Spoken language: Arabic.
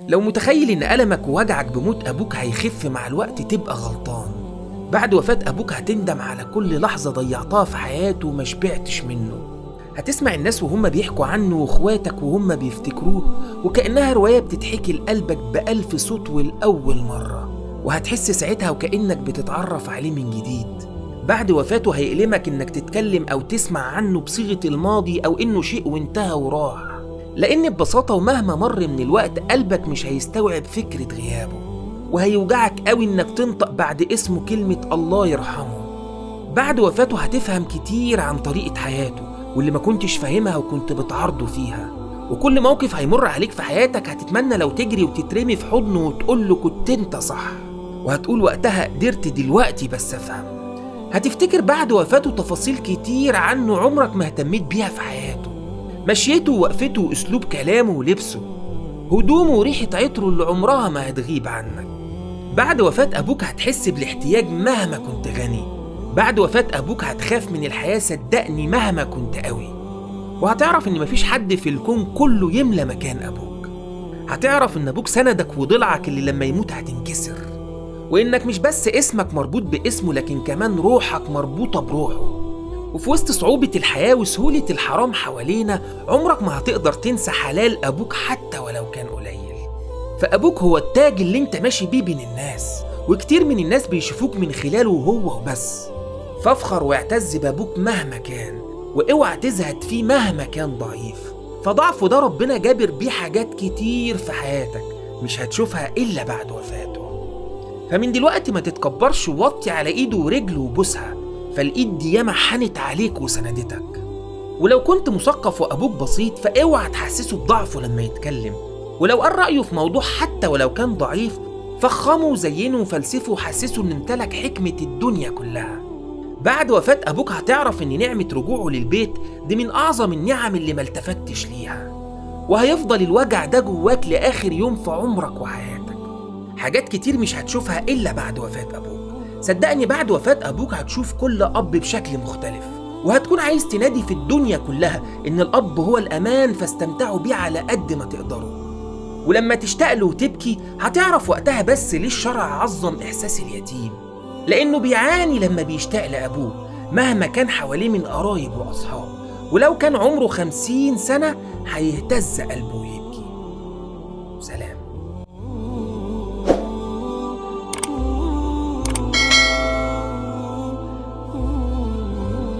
لو متخيل إن ألمك ووجعك بموت أبوك هيخف مع الوقت تبقى غلطان. بعد وفاة أبوك هتندم على كل لحظة ضيعتها في حياته وما شبعتش منه. هتسمع الناس وهم بيحكوا عنه واخواتك وهم بيفتكروه وكأنها رواية بتتحكي لقلبك بألف صوت والأول مرة، وهتحس ساعتها وكأنك بتتعرف عليه من جديد. بعد وفاته هيألمك إنك تتكلم أو تسمع عنه بصيغة الماضي أو إنه شيء وانتهى وراح، لأن ببساطة ومهما مر من الوقت قلبك مش هيستوعب فكرة غيابه، وهيوجعك قوي إنك تنطق بعد اسمه كلمة الله يرحمه. بعد وفاته هتفهم كتير عن طريقة حياته واللي ما كنتش فاهمها وكنت بتعارضه فيها، وكل موقف هيمر عليك في حياتك هتتمنى لو تجري وتترمي في حضنه وتقول له كنت انت صح، وهتقول وقتها قدرت دلوقتي بس افهم. هتفتكر بعد وفاته تفاصيل كتير عنه عمرك ما اهتميت بيها في حياته، مشيته ووقفته واسلوب كلامه ولبسه، هدومه وريحة عطره اللي عمرها ما هتغيب عنك. بعد وفاة أبوك هتحس بالاحتياج مهما كنت غني. بعد وفاة أبوك هتخاف من الحياة صدقني مهما كنت قوي، وهتعرف إن مفيش حد في الكون كله يملى مكان أبوك. هتعرف إن أبوك سندك وضلعك اللي لما يموت هتنكسر، وإنك مش بس اسمك مربوط باسمه لكن كمان روحك مربوطة بروحه. وفي وسط صعوبة الحياة وسهولة الحرام حوالينا عمرك ما هتقدر تنسى حلال أبوك حتى ولو كان قليل. فأبوك هو التاج اللي انت ماشي بيه بين الناس، وكتير من الناس بيشوفوك من خلاله هو وبس. فافخر واعتز بأبوك مهما كان، واوعى تزهد فيه مهما كان ضعيف، فضعفه ده ربنا جابر بيه حاجات كتير في حياتك مش هتشوفها إلا بعد وفاته. فمن دلوقتي ما تتكبرش ووطي على ايده ورجله وبوسها، فالايد دي ياما حنت عليك وسندتك. ولو كنت مثقف وابوك بسيط فاوعى تحسسه بضعفه لما يتكلم، ولو قال رأيه في موضوع حتى ولو كان ضعيف فخمه وزينه وفلسفه وحسسه ان امتلك حكمة الدنيا كلها. بعد وفاة ابوك هتعرف ان نعمة رجوعه للبيت دي من اعظم النعم اللي ما التفتش ليها، وهيفضل الوجع ده جواك لاخر يوم في عمرك وحياتك. حاجات كتير مش هتشوفها إلا بعد وفاة أبوك. صدقني بعد وفاة أبوك هتشوف كل أب بشكل مختلف، وهتكون عايز تنادي في الدنيا كلها إن الأب هو الأمان فاستمتعوا بيه على قد ما تقدروا. ولما تشتاق له وتبكي هتعرف وقتها بس ليه الشرع عظم إحساس اليتيم، لأنه بيعاني لما بيشتاق لأبوه مهما كان حواليه من قرايب وأصحاب، ولو كان عمره 50 سنة هيهتز قلبه